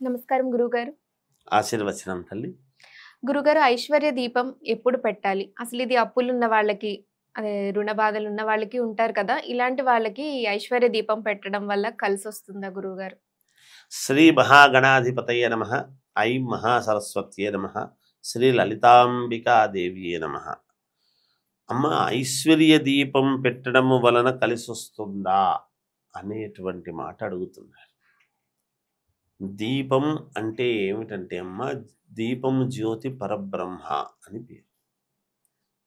నమస్కారం గురుగారు. ఆశీర్వచనం తల్లి. గురుగారు, ఐశ్వర్య దీపం ఎప్పుడు పెట్టాలి? అసలు ఇది అప్పులున్న వాళ్ళకి, అదే రుణ బాధలున్న వాళ్ళకి ఉంటారు కదా! ఇలాంటి వాళ్ళకి ఈ ఐశ్వర్య దీపం పెట్టడం వల్ల కలిసొస్తుందా గురువుగారు? శ్రీ మహాగణాధిపతయ నమ. ఐం మహాసరస్వత్యే నమ. శ్రీ లలితాంబికాదేవియే నమ. అమ్మ, ఐశ్వర్య దీపం పెట్టడం వలన కలిసి వస్తుందా అనేటువంటి మాట అడుగుతున్నారు. దీపం అంటే ఏమిటంటే అమ్మ, దీపము జ్యోతి పరబ్రహ్మ అని పేరు.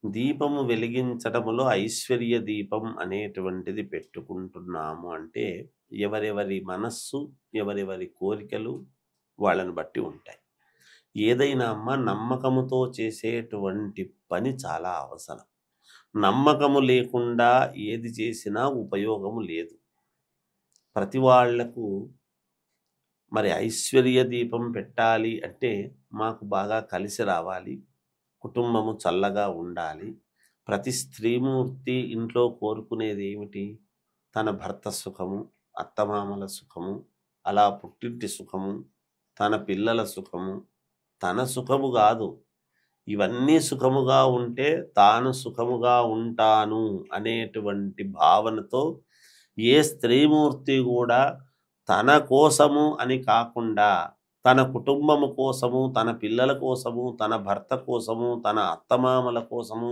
దీపము వెలిగించటములో ఐశ్వర్య దీపం అనేటువంటిది పెట్టుకుంటున్నాము అంటే ఎవరెవరి మనస్సు, ఎవరెవరి కోరికలు వాళ్ళని బట్టి ఉంటాయి. ఏదైనా అమ్మ నమ్మకముతో చేసేటువంటి పని చాలా అవసరం. నమ్మకము లేకుండా ఏది చేసినా ఉపయోగము లేదు. ప్రతి వాళ్లకు మరి ఐశ్వర్య దీపం పెట్టాలి అంటే మాకు బాగా కలిసి రావాలి, కుటుంబము చల్లగా ఉండాలి. ప్రతి స్త్రీమూర్తి ఇంట్లో కోరుకునేది ఏమిటి? తన భర్త సుఖము, అత్తమామల సుఖము, అలా పుట్టింటి సుఖము, తన పిల్లల సుఖము. తన సుఖము కాదు, ఇవన్నీ సుఖముగా ఉంటే తాను సుఖముగా ఉంటాను అనేటువంటి భావనతో ఏ స్త్రీమూర్తి కూడా తన కోసము అని కాకుండా తన కుటుంబము కోసము, తన పిల్లల కోసము, తన భర్త కోసము, తన అత్తమామల కోసము,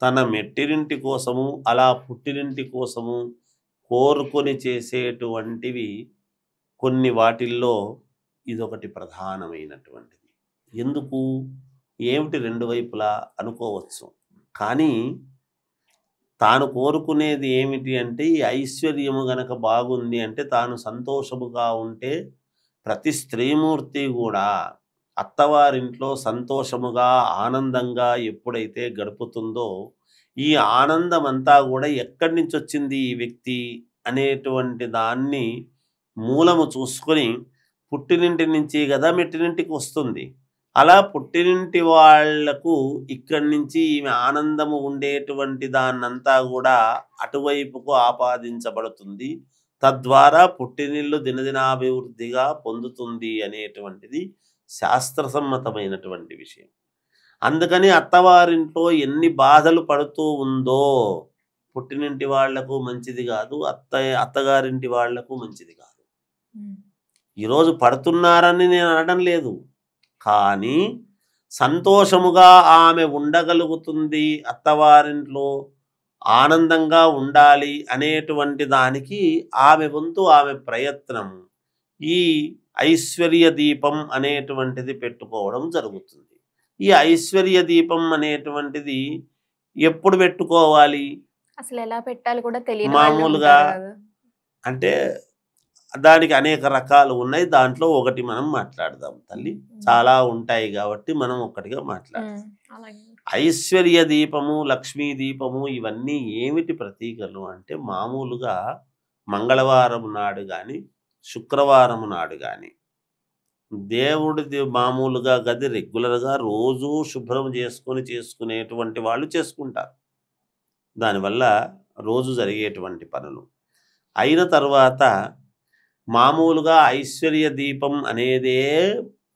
తన మెట్టిరింటి కోసము, అలా పుట్టినింటి కోసము కోరుకొని చేసేటువంటివి కొన్ని వాటిల్లో ఇదొకటి ప్రధానమైనటువంటిది. ఎందుకు, ఏమిటి రెండు వైపులా అనుకోవచ్చు. కానీ తాను కోరుకునేది ఏమిటి అంటే ఈ ఐశ్వర్యము గనక బాగుంది అంటే తాను సంతోషముగా ఉంటే ప్రతి స్త్రీమూర్తి కూడా అత్తవారింట్లో సంతోషముగా ఆనందంగా ఎప్పుడైతే గడుపుతుందో ఈ ఆనందం అంతా కూడా ఎక్కడి నుంచి వచ్చింది ఈ వ్యక్తి అనేటువంటి దాన్ని మూలము చూసుకొని పుట్టినింటి నుంచి కదా మెట్టినింటికి వస్తుంది. అలా పుట్టినింటి వాళ్లకు ఇక్కడి నుంచి ఈమె ఆనందము ఉండేటువంటి దాన్నంతా కూడా అటువైపుకు ఆపాదించబడుతుంది. తద్వారా పుట్టినిల్లు దినదినాభివృద్ధిగా పొందుతుంది అనేటువంటిది శాస్త్రసమ్మతమైనటువంటి విషయం. అందుకని అత్తవారింట్లో ఎన్ని బాధలు పడుతూ ఉందో పుట్టినింటి వాళ్లకు మంచిది కాదు, అత్తగారింటి వాళ్లకు మంచిది కాదు. ఈరోజు పడుతున్నారని నేను అనడం లేదు, కానీ సంతోషముగా ఆమె ఉండగలుగుతుంది, అత్తవారింట్లో ఆనందంగా ఉండాలి అనేటువంటి దానికి ఆమె వంతు ఆమె ప్రయత్నం ఈ ఐశ్వర్య దీపం అనేటువంటిది పెట్టుకోవడం జరుగుతుంది. ఈ ఐశ్వర్య దీపం అనేటువంటిది ఎప్పుడు పెట్టుకోవాలి, అసలు ఎలా పెట్టాలి కూడా తెలియని మామూలుగా అంటే దానికి అనేక రకాలు ఉన్నాయి. దాంట్లో ఒకటి మనం మాట్లాడదాం తల్లి. చాలా ఉంటాయి కాబట్టి మనం ఒక్కటిగా మాట్లాడదాం. ఐశ్వర్య దీపము, లక్ష్మీ దీపము ఇవన్నీ ఏమిటి ప్రతీకలు అంటే మామూలుగా మంగళవారం నాడు కానీ శుక్రవారం నాడు కానీ దేవుడిది మామూలుగా గది రెగ్యులర్గా రోజు శుభ్రం చేసుకునేటువంటి వాళ్ళు చేసుకుంటారు. దానివల్ల రోజు జరిగేటువంటి పనులు అయిన తర్వాత మామూలుగా ఐశ్వర్య దీపం అనేదే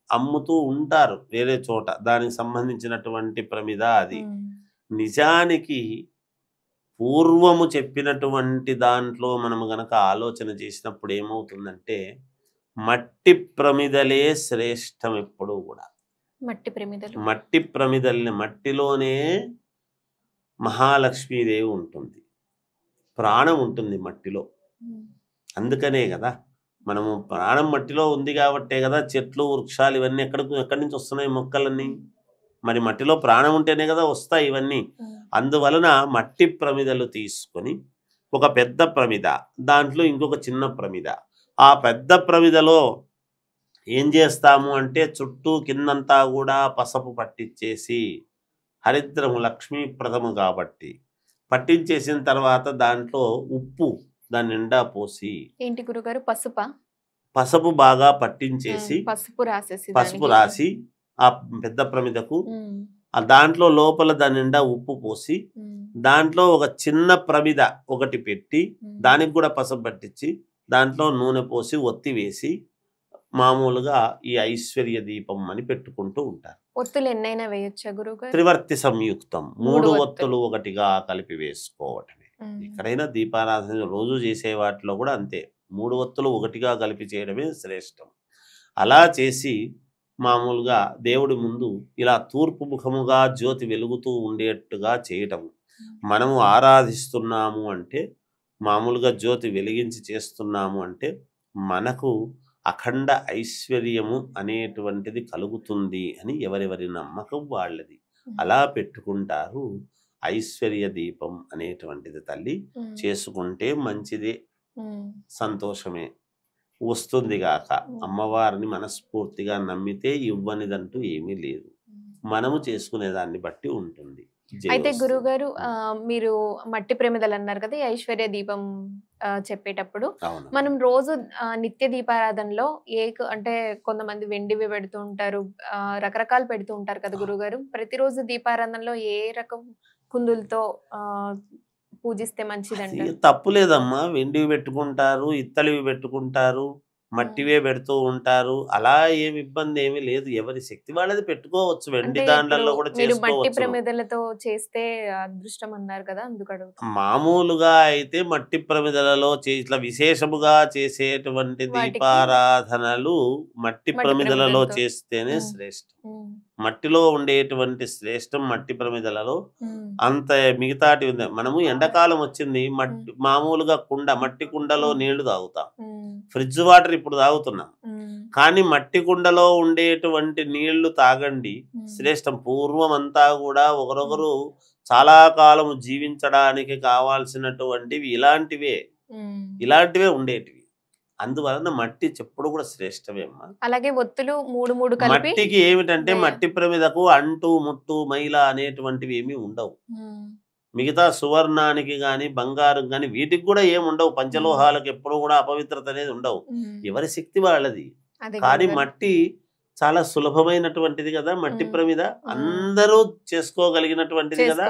అమ్ముతూ ఉంటారు వేరే చోట, దానికి సంబంధించినటువంటి ప్రమిద. అది నిజానికి పూర్వము చెప్పినటువంటి దాంట్లో మనము గనక ఆలోచన చేసినప్పుడు ఏమవుతుందంటే మట్టి ప్రమిదలే శ్రేష్టం. ఎప్పుడూ కూడా మట్టి ప్రమిదల్ని, మట్టిలోనే మహాలక్ష్మీదేవి ఉంటుంది, ప్రాణం ఉంటుంది మట్టిలో. అందుకనే కదా మనము ప్రాణం మట్టిలో ఉంది కాబట్టే కదా చెట్లు వృక్షాలు ఇవన్నీ ఎక్కడి నుంచి వస్తున్నాయి, మొక్కలన్నీ మరి మట్టిలో ప్రాణం ఉంటేనే కదా వస్తాయి ఇవన్నీ. అందువలన మట్టి ప్రమిదలు తీసుకొని ఒక పెద్ద ప్రమిద, దాంట్లో ఇంకొక చిన్న ప్రమిద, ఆ పెద్ద ప్రమిదలో ఏం చేస్తాము అంటే చుట్టూ కిందంతా కూడా పసుపు పట్టించేసి, హరిద్రము లక్ష్మీప్రదము కాబట్టి పట్టించేసిన తర్వాత దాంట్లో ఉప్పు దాని నిండా పోసి, ఏంటి గురుగారు, పసుపు బాగా పట్టించేసి పసుపు రాసి ఆ పెద్ద ప్రమిదకు దాంట్లో లోపల దాని నిండా ఉప్పు పోసి దాంట్లో ఒక చిన్న ప్రమిద ఒకటి పెట్టి దానికి కూడా పసుపు పట్టించి దాంట్లో నూనె పోసి ఒత్తి వేసి మామూలుగా ఈ ఐశ్వర్య దీపం అని పెట్టుకుంటూ ఉంటారు. ఒత్తులు ఎన్నైనా వేయొచ్చా గురుగారు? త్రివర్తి సంయుక్తం, 3 ఒత్తులు. ఒత్తులు ఒకటిగా కలిపి వేసుకోవటమే. ఎక్కడైనా దీపారాధన రోజు చేసే వాటిలో కూడా అంతే, 3 ఒత్తులు ఒకటిగా కలిపి చేయడమే శ్రేష్టం. అలా చేసి మామూలుగా దేవుడి ముందు ఇలా తూర్పు ముఖముగా జ్యోతి వెలుగుతూ ఉండేట్టుగా చేయటం. మనము ఆరాధిస్తున్నాము అంటే, మామూలుగా జ్యోతి వెలిగించి చేస్తున్నాము అంటే మనకు అఖండ ఐశ్వర్యము అనేటువంటిది కలుగుతుంది అని ఎవరెవరి నమ్మకం వాళ్ళది. అలా పెట్టుకుంటారు. ఐశ్వర్య దీపం అనేటువంటిది తల్లి చేసుకుంటే మంచిదే, సంతోషమే, వస్తుంది గాక. అమ్మవారిని మనస్ఫూర్తిగా నమ్మితే ఇవ్వనిదంటూ ఏమీ లేదు. మనము చేసుకునే దాన్ని బట్టి ఉంటుంది. అయితే గురుగారు మీరు మట్టి ప్రమిదలు అన్నారు కదా, ఈ ఐశ్వర్య దీపం చెప్పేటప్పుడు మనం రోజు నిత్య దీపారాధనలో అంటే కొంతమంది వెండివి పెడుతూ ఉంటారు, రకరకాలు పెడుతూ ఉంటారు కదా గురుగారు. ప్రతిరోజు దీపారాధనలో ఏ రకం కుందులతో పూజిస్తే మంచిదంట? తప్పు లేదమ్మా, వెండివి పెట్టుకుంటారు, ఇత్తలివి పెట్టుకుంటారు, మట్టివే పెడుతూ ఉంటారు. అలా ఏమి ఇబ్బంది ఏమీ లేదు, ఎవరి శక్తి వాళ్ళది పెట్టుకోవచ్చు. వెండి దాండ్లలో కూడా మట్టి ప్రమిదలతో చేస్తే అదృష్టం అన్నారు కదా, అందుకు అడుగుతాను. మామూలుగా అయితే మట్టి ప్రమిదలలో ఇట్లా విశేషముగా చేసేటువంటి దీపారాధనలు మట్టి ప్రమిదలలో చేస్తేనే శ్రేష్టం. మట్టిలో ఉండేటువంటి శ్రేష్టం మట్టి ప్రమిదలలో. అంత మిగతాటి ఉంది. మనము ఎండాకాలం వచ్చింది, మామూలుగా మట్టి కుండలో నీళ్లు తాగుతాం, ఫ్రిడ్జ్ వాటర్ ఇప్పుడు తాగుతున్నాం. కానీ మట్టి కుండలో ఉండేటువంటి నీళ్లు తాగండి, శ్రేష్టం. పూర్వం అంతా కూడా ఒకరొకరు చాలా కాలం జీవించడానికి కావాల్సినటువంటివి ఇలాంటివే ఉండేటివి. అందువలన మట్టి చెప్పుడు కూడా శ్రేష్టమే అమ్మా. అలాగే ఒత్తులు 3 కలిపి మట్టికి ఏమిటంటే మట్టి ప్రమిదకు అంటు ముట్టు మైల అనేటువంటివి ఏమీ ఉండవు. మిగతా సువర్ణానికి గాని బంగారం గాని వీటికి కూడా ఏమి ఉండవు. పంచలోహాలకు ఎప్పుడు కూడా అపవిత్రత అనేది ఉండవు, ఎవరి శక్తి వాళ్ళది. కానీ మట్టి చాలా సులభమైనటువంటిది కదా, మట్టి ప్రమిద అందరూ చేసుకోగలిగినటువంటిది కదా.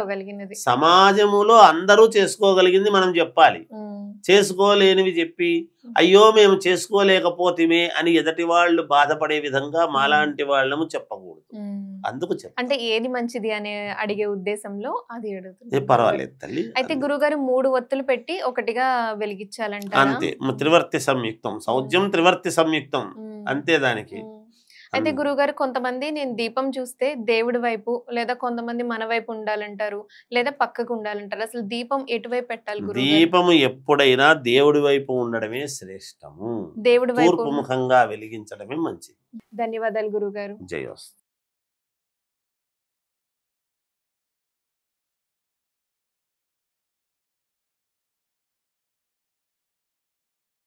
సమాజములో అందరూ చేసుకోగలిగింది మనం చెప్పాలి. చేసుకోలేనివి చెప్పి అయ్యో మేము చేసుకోలేకపోతేమే అని ఎదటి వాళ్ళు బాధపడే విధంగా మాలాంటి వాళ్ళము చెప్పకూడదు. అందుకు అంటే ఏది మంచిది అనే అడిగే ఉద్దేశంలో అది అడుగుతుంది. పర్వాలేదు తల్లి. అయితే గురుగారు 3 ఒత్తులు పెట్టి ఒకటిగా వెలిగించాలంట. అంతే, త్రివర్తి సంయుక్తం, సౌజ్యం త్రివర్తి సంయుక్తం అంతే దానికి. అయితే గురుగారు కొంతమంది నేను దీపం చూస్తే దేవుడి వైపు లేదా కొంతమంది మన వైపు ఉండాలంటారు, లేదా పక్కకు ఉండాలంటారు. అసలు దీపం ఎటువైపు పెట్టాలి? దీపము ఎప్పుడైనా దేవుడి వైపు ఉండడమే శ్రేష్టము, దేవుడి వైపు ముఖంగా వెలిగించడమే మంచిది. ధన్యవాదాలు గురుగారు. జయోస్తు.